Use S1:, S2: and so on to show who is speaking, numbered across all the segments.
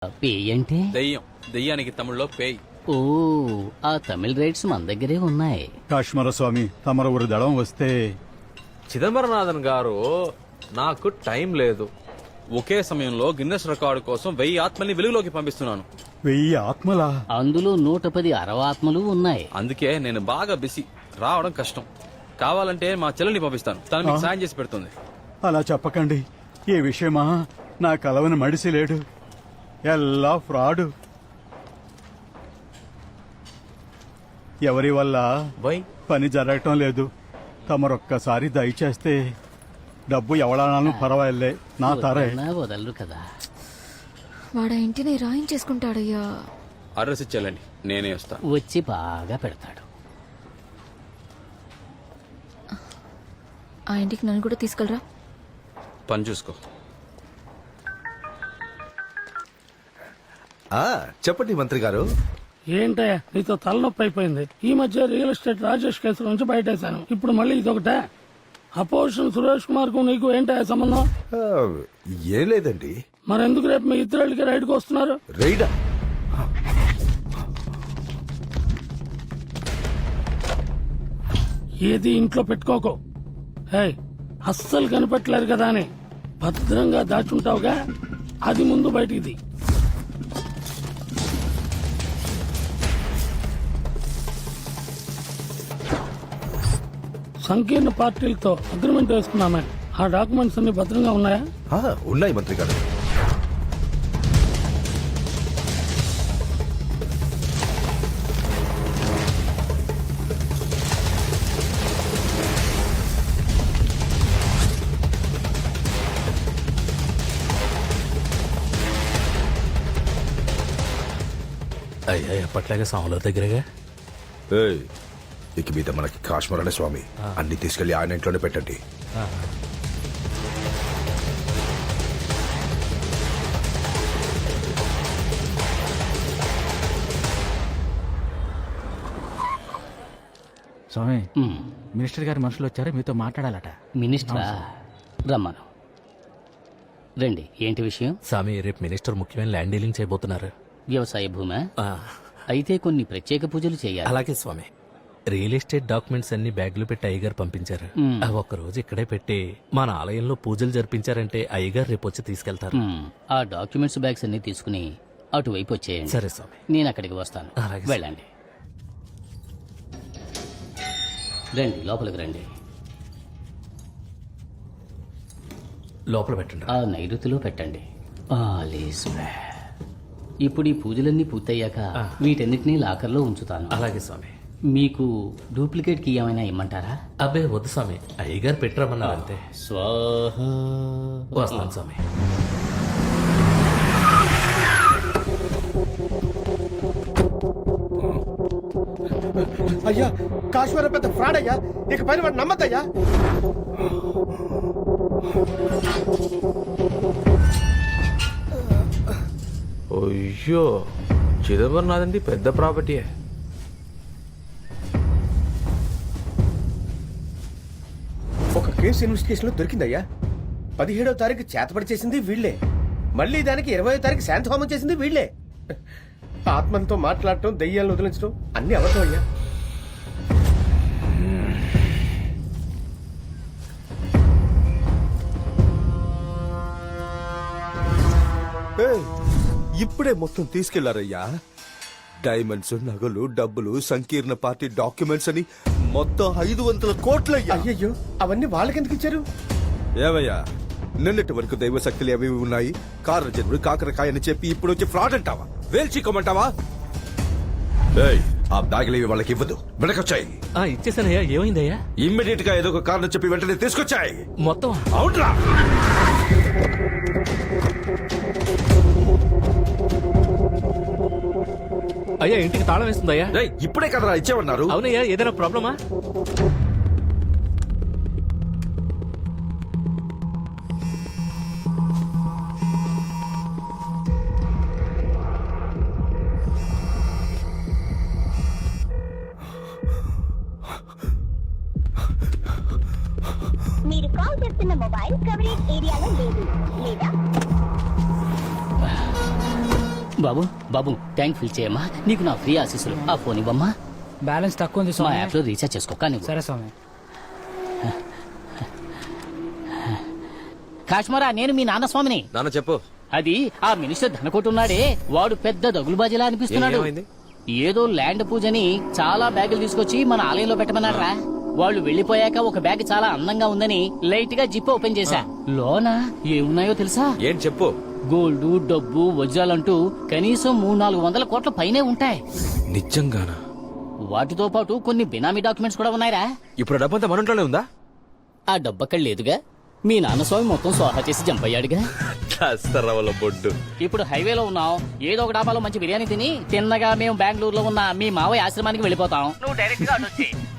S1: పేయ్ అంటే
S2: దెయ్యం. దెయ్యానికి తమిళ్లో పేయ్.
S1: ఓ ఆ తమిళ రైట్స్ మన దగ్గరే ఉన్నాయి.
S3: కాశ్మర స్వామి తమరు ఊరి దళం వస్తే
S2: చిదంబరనాథన్ గారు, నాకు టైం లేదు. ఒకే సమయంలో గిన్నెస్ రికార్డు కోసం 1000 ఆత్మల్ని వెలుగులోకి పంపిస్తున్నాను.
S3: 1000 ఆత్మలా?
S1: అందులో 110 అరవాత్మలు ఉన్నాయి.
S2: అందుకే నేను బాగా బిజీ, రావడం కష్టం. కావాలంటే మా చెల్లెల్ని పంపిస్తాను, తను మీకు సాయం చేసి పెడుతుంది.
S3: అలా చెప్పకండి. ఈ విషయమా నా కలవని మడిసి లేడు. ఎల్లా ఫ్రాడు. ఎవరి వల్ల
S2: బై
S3: పని జరగటం లేదు. తమరొక్కసారి దయచేస్తే డబ్బు ఎవడానాலும் పర్వాలే, నా తరే.
S1: వదలరు కదా.
S4: వాడ ఇంటిని రాయించేసుకుంటాడయ్యా.
S2: అడ్రస్ ఇచ్చేయాలండి, నేనే వస్తా.
S1: వచ్చి బాగా పెడతాడు.
S4: ఆ ఇంటికి నన్ను కూడా తీసుకెళ్ళరా.
S2: పని చూసుకో.
S5: చెప్పండి మంత్రి గారు.
S6: ఏంటయ్యా నీతో తలనొప్పి అయిపోయింది. ఈ మధ్య రియల్ ఎస్టేట్ రాజేష్ కేసు నుంచి బయటేశాను. ఇప్పుడు మళ్ళీ ఇదొకటే. అపోజిషన్ సురేష్ కుమార్ కు నీకు ఏంటయ్యా సంబంధం?
S5: ఏం లేదండి.
S6: మరెందుకు రేపు మీ ఇద్దరికి రైడ్కి వస్తున్నారు?
S5: రైడా?
S6: ఏది ఇంట్లో పెట్టుకోకు. హే, అస్సలు కనిపెట్టలేరు కదా అని భద్రంగా దాచుంటావుగా, అది ముందు బయటికి తీ. సంకీర్ణ పార్టీలతో అగ్రిమెంట్ వేసుకున్నామే. ఆ డాక్యుమెంట్స్ అన్ని భద్రంగా ఉన్నాయా?
S5: ఉన్నాయి మంత్రి గారు.
S7: అయ్యా ఎప్పట్లాగే సాముల దగ్గరగా.
S5: ఇక మీద మనకి కాశ్మీర్ స్వామి అన్ని తీసుకెళ్లి ఆయన ఇంట్లోనే పెట్టండి.
S8: స్వామి, మినిస్టర్ గారి మనుషులు వచ్చారు, మీతో మాట్లాడాలట.
S1: మినిస్టరా? రమ్మను. రండి. ఏంటి విషయం?
S7: స్వామి, రేపు మినిస్టర్ ముఖ్యమైన ల్యాండ్ డీలింగ్ చేయబోతున్నారు.
S1: వ్యవసాయ భూమా? అయితే కొన్ని ప్రత్యేక పూజలు చేయాలి.
S7: అలాగే స్వామి. రియల్ ఎస్టేట్ డాక్యుమెంట్స్ అన్ని బ్యాగులు పెట్టి అయ్యగారు పంపించారు. అవి ఒక్కరోజు ఇక్కడే పెట్టి మన ఆలయంలో పూజలు జరిపించారంటే అయ్యగారు రేపు వచ్చి తీసుకెళ్తారు.
S1: ఆ డాక్యుమెంట్స్ బ్యాగ్స్ అన్ని తీసుకుని అటువైపు వచ్చేయండి.
S7: సరే స్వామి,
S1: నేను అక్కడికి వస్తాను.
S7: అలాగే.
S1: వెళ్ళండి. రండి, లోపలికి రండి.
S7: లోపల పెట్టండి.
S1: ఆ నైరుతిలో పెట్టండి. All is well. ఇప్పుడు ఈ పూజలన్నీ పూర్తయ్యాక వీటన్నిటినీ లాకర్లో ఉంచుతాను.
S7: అలాగే స్వామి.
S1: మీకు డూప్లికేట్ కీ ఏమైనా ఇమ్మంటారా?
S7: అబ్బే వద్దు స్వామి, అయ్యగారు పెట్టరమన్నారు అంతే.
S1: స్వాహ.
S7: వస్తాను స్వామి.
S9: అయ్యా, కాశ్మీర్ పెద్ద ఫ్రాడ్ అయ్యా. ఇక పైన వాడు నమ్మద్దయ్యా.
S2: అయ్యో, చిదంబరనాథన్ది పెద్ద ప్రాపర్టీయే.
S9: ఒక కేసు ఇన్వెస్టిగేషన్ లో దొరికిందయ్యా. 17వ తారీఖు చేతపడి చేసింది వీళ్లే. మళ్ళీ దానికి 20వ తారీఖు శాంతహోమం చేసింది వీళ్లే. ఆత్మతో మాట్లాడటం, దెయ్యాలను వదిలించడం అన్ని అవసరం అయ్యా.
S5: ఇప్పుడే మొత్తం తీసుకెళ్లారయ్యా. డైమండ్స్, నగలు, డబ్బులు, సంకీర్ణ పార్టీ డాక్యుమెంట్స్ అని మొత్తం 500 కోట్లయ్యా.
S9: అయ్యయ్యో, అవన్నీ వాళ్ళకెందుకు ఇచ్చారు?
S5: ఏమయ్యా, నిన్నటి వరకు దైవ శక్తులు ఏవి ఉన్నాయి, కారజనుడు కాకరకాయ అని చెప్పి ఇప్పుడు వచ్చి ఫ్రాడ్ అంటావా? వేల్చికోమంటావా? ఆ బ్యాగులు వాళ్ళకి ఇవ్వదు, వెనకొచ్చాయి.
S7: ఇచ్చేసానయ్యా. ఏమైందయ్యా?
S5: ఇమ్మీడియట్ గా ఏదో ఒక కారణం చెప్పి వెంటనే తీసుకొచ్చాయి.
S7: మొత్తం
S5: అవుట్రా.
S7: అయ్యా, ఇంటికి తాళం వేస్తుందయ్యా.
S5: ఇప్పుడే కదరా ఇచ్చేవన్నారు.
S7: అవునయ్యా, ఏదైనా ప్రాబ్లమా?
S10: మీరు కాల్ చేస్తున్న మొబైల్ కవరేజ్ ఏరియాలో లేదు లేదా
S1: బాబు బాబు ట్యాంక్ ఫిల్ చేయమ్మా. నీకు నా ఫ్రీ ఆశీస్సులు. ఆ ఫోన్ ఇవ్వమ్మా.
S8: బ్యాలెన్స్ తక్కువ ఉంది
S1: మా
S8: స్వామి.
S1: యాప్ లో రీఛార్జ్ చేసుకో. కానీ
S8: సరే స్వామి.
S1: కాశ్మరా, నేను మీ నాన్న స్వామిని.
S2: నాన్న చెప్పు.
S1: అది ఆ మినిస్టర్ ధనకోటి ఉన్నాడే, వాడు పెద్ద దగులుబాజీలా అనిపిస్తున్నాడు.
S2: ఏమైంది?
S1: ఏదో ల్యాండ్ పూజని చాలా బ్యాగులు తీసుకొచ్చి మన ఆలయంలో పెట్టమన్నారా. వాళ్ళు వెళ్లిపోయాక ఒక బ్యాగ్ చాలా అందంగా ఉందని లైట్ గా జిప్ ఓపెన్ చేశా. లోన ఏమున్నాయో తెలుసా?
S2: ఏం చెప్పు.
S1: గోల్డ్, డబ్బు, వజ్రాలంటూ కనీసం 300-400 కోట్ల పైనే ఉంటాయి.
S2: నిజంగానా?
S1: వాటితో పాటు కొన్ని బినామీ డాక్యుమెంట్స్ కూడా ఉన్నాయిరా.
S2: ఇప్పుడు ఆ డబ్బంతా మన ఇంట్లోనే ఉందా?
S1: ఆ డబ్బక్కడ లేదుగా. మీ నాన్న స్వామి మొత్తం సోహా చేసి జంప్ అయ్యాడుగా.
S2: కాస్తరవల బొడ్డు.
S1: ఇప్పుడు హైవేలో ఉన్నాం. ఏదో ఒక డాబాలో మంచి బిర్యానీ తిని తిన్నగా మేము బెంగళూరులో ఉన్న మీ మావయ్య ఆశ్రమానికి వెళ్ళిపోతాం. నువ్వు డైరెక్ట్ గా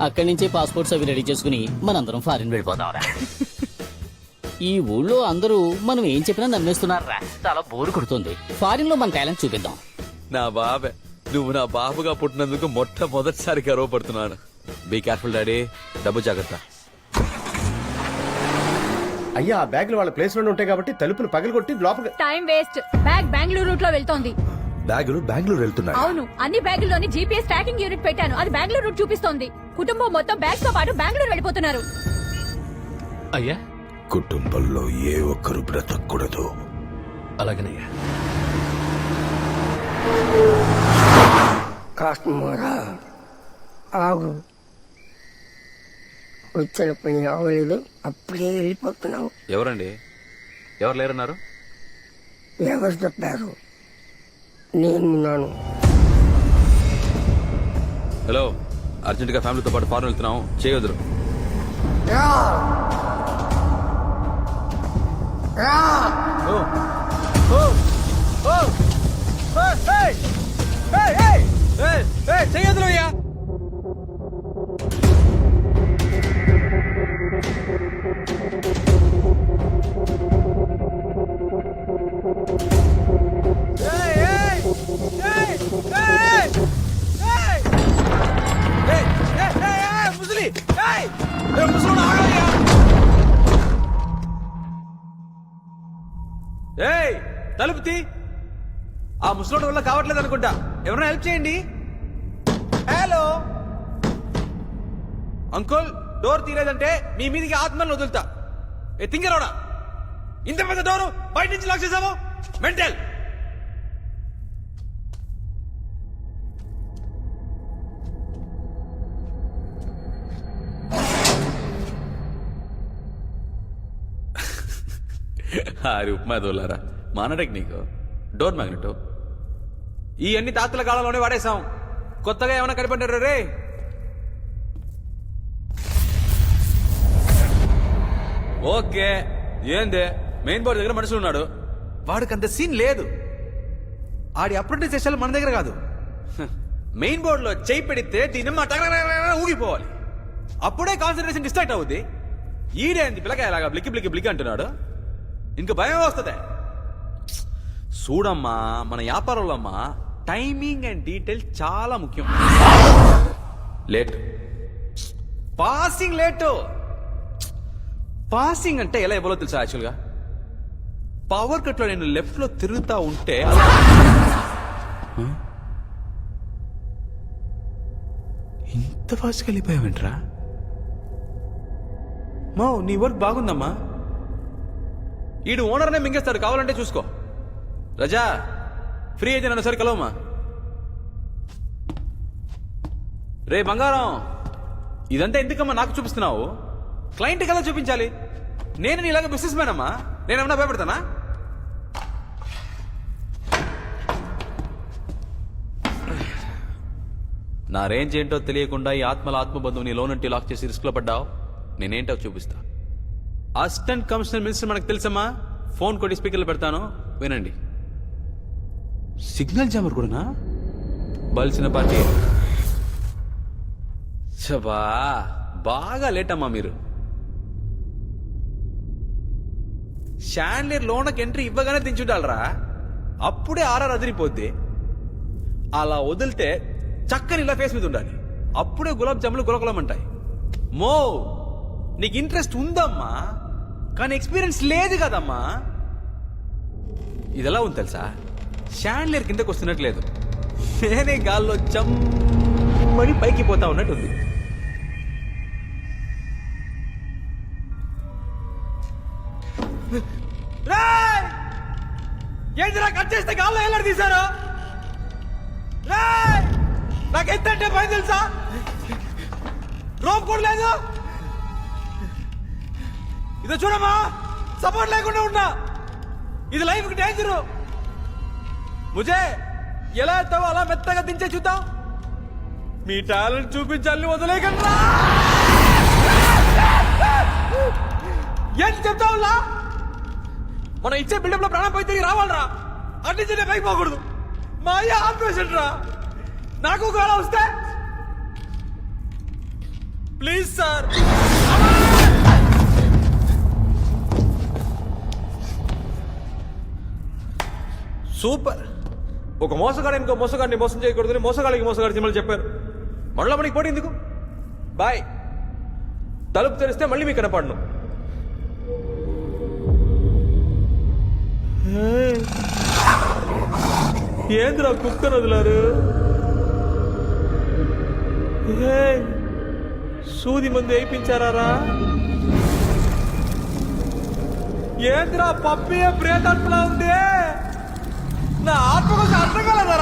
S1: అక్కడి నుంచి పాస్పోర్ట్స్ అవి రెడీ చేసుకుని మనందరం ఫారిన్ వెళ్ళిపోతాం. ఈ ఊళ్ళో అందరూ మనం ఏం చెప్పినా నమ్మేస్తున్నారా. చాలా బోరు కొడుతుంది. ఫారిన్ లో మన టాలెంట్ చూపిద్దాం.
S2: నా బాబే, నువ్వు నా బాబుగా పుట్టినందుకు మొట్టమొదటిసారి గర్వపడుతున్నాను. Be careful daddy. డబ్బు జాగ్రత్త.
S9: అయ్యా ఆ బ్యాగులు వాళ్ళ ప్లేస్ లోనే ఉంటాయి కాబట్టి తలుపులు పగలగొట్టి లోపల.
S10: Time waste. Bag Bengaluru route లో వెళ్తోంది.
S5: బ్యాగులు బెంగళూరు వెళ్తున్నాయి.
S10: అవును, అన్ని బ్యాగుల్లోని జీపీఎస్ ట్రాకింగ్ యూనిట్ పెట్టాను. అది బెంగళూరు రూట్ చూపిస్తోంది. కుటుంబం మొత్తం బ్యాగ్స్ తో పాటు బెంగళూరు వెళ్ళిపోతున్నారు.
S7: అయ్యా
S5: కుటుంబంలో ఏ ఒక్కరు బ్రతకూడదు.
S7: అలాగనయ్యా.
S11: కాస్టమరా ఆగు. వచ్చిన పని అవ్వలేదు, అప్పుడే వెళ్ళిపోతున్నావు.
S2: ఎవరండి? ఎవరు లేరన్నారు?
S11: ఎవరు చెప్పారు? నేనున్నాను.
S2: హలో, అర్జెంట్ గా ఫ్యామిలీతో పాటు ఫారెన్ వెళ్తున్నాం. చేయొద్దు. చేయొద్దు అయ్యా. తలుపు తీ. ఆ ముసలోడు వల్ల కావట్లేదు అనుకుంటా. ఎవరైనా హెల్ప్ చేయండి. హలో అంకుల్, డోర్ తీరేదంటే మీ మీదికి ఆత్మలను వదులుతా. ఏ తింగరోడా, ఇంత పెద్ద డోరు బయట నుంచి లాక్ చేసావు. మెంటల్. హారి ఉప్మా దోలారా. మాన టెక్నిక్, డోర్ మ్యాగ్నెట్. ఈ అన్ని తాతల కాలంలోనే వాడేశాం. కొత్తగా ఏమైనా కనిపెట్టారా రే? ఓకే, ఏందే మెయిన్ బోర్డు దగ్గర మనుషులు ఉన్నాడు. వాడికి అంత సీన్ లేదు. ఆడి అప్రెంటిస్ చేసేది మన దగ్గర కాదు. మెయిన్ బోర్డు లో చేయి పెడితే దీని ఊగిపోవాలి. అప్పుడే కాన్సన్ట్రేషన్ డిస్ట్రాక్ట్ అవుద్ది. ఈడేంది పిల్లకాయలాగా బ్లిక్కి బ్లిక్కి బ్లిక్ అంటున్నాడు. ఇంక భయం వస్తుంది. చూడమ్మా, మన వ్యాపారంలో అమ్మా టైమింగ్ అండ్ డీటెయిల్ చాలా ముఖ్యం. Late passing late. పాసింగ్ అంటే ఎలా ఇవ్వాలో తెలుసా? యాక్చువల్గా పవర్ కట్ లో నేను లెఫ్ట్ లో తిరుగుతా ఉంటే ఇంత ఫాస్ట్గా వెళ్ళిపోయావేంట్రా? మా నీ వర్క్ బాగుందమ్మా. ఈడు ఓనర్నే మింగేస్తాడు, కావాలంటే చూసుకో. రజా, ఫ్రీ అయితే నన్ను సరి కలవమ్మా. రే బంగారం, ఇదంతా ఎందుకమ్మా నాకు చూపిస్తున్నావు? క్లయింట్ కదా చూపించాలి. నేను ఇలాగ బిజినెస్ మ్యాన్ అమ్మా. నేనేమన్నా భయపడతానా? నా రేంజ్ ఏంటో తెలియకుండా ఈ ఆత్మల ఆత్మబంధువుని లోనంటి లాక్ చేసి రిస్క్ లో పడ్డావు. నేనేంటో చూపిస్తా. అసిస్టెంట్ కమిషనర్ మినిస్టర్ మనకు తెలుసమ్మా. ఫోన్ కొట్టి స్పీకర్లో పెడతాను, వినండి. సిగ్నల్ జామర్ కూడానా? బలిసిన పార్టీ. చబా, బాగా లేట్ అమ్మా మీరు. షాన్లియర్ లోనకి ఎంట్రీ ఇవ్వగానే దించుంటాలరా. అప్పుడే ఆర్ఆర్ అదిరిపోద్ది. అలా వదిలితే చక్కని ఇలా ఫేస్ మీద ఉండాలి. అప్పుడే గులాబ్ జాములు గులకులమంటాయి. మో, నీకు ఇంట్రెస్ట్ ఉందమ్మా, కానీ ఎక్స్పీరియన్స్ లేదు కదమ్మా. ఇది ఎలా ఉంది తెలుసా? షాండ్లియర్ కిందకు వస్తున్నట్లేదు, నేనే గాల్లో చమ్మని పైకి పోతా ఉన్నట్టుంది. రేయ్! ఏంటిరా కట్ చేస్తే గాల్లో ఎల్లడి తీశారు? రేయ్! నాకు ఎంతంటే భయం తెలుసా? రోప్ కూడా లేదు. ఇదో చూడమ్మా, సపోర్ట్ లేకుండా ఉన్నా. ఇది లైఫ్ కి డేంజర్. ముజే ఎలా ఎత్తావో అలా మెత్తగా దించే చూద్దాం. మీ టాలెంట్ చూపించాలని వదిలేయకండ్రా. ఏంటి చెప్తావులా? మనం ఇచ్చే బిల్డప్ లో ప్రాణం పోయి తిరిగి రావాలరా. అన్ని చిన్న పైకి పోకూడదు. మా అయ్య ఆపరేషన్ రా. నాకు గోళ వస్తే ప్లీజ్ సార్. సూపర్. ఒక మోసగాడు ఇంకో మోసగాడిని మోసం చేయకూడదని మోసగాడికి మోసగాడి సినిమాలు చెప్పారు. మళ్ళీ మనకి పోటీ ఎందుకు? బాయ్. తలుపు తెరిస్తే మళ్ళీ మీకు కనపడను. ఏంద్రా కుక్కను వదిలారు? సూది మందు వేయించారా? ఏంద్రా పప్పి ప్రేతట్లా ఉంది. నా ఆత్మ కోసం అర్థం కలదా?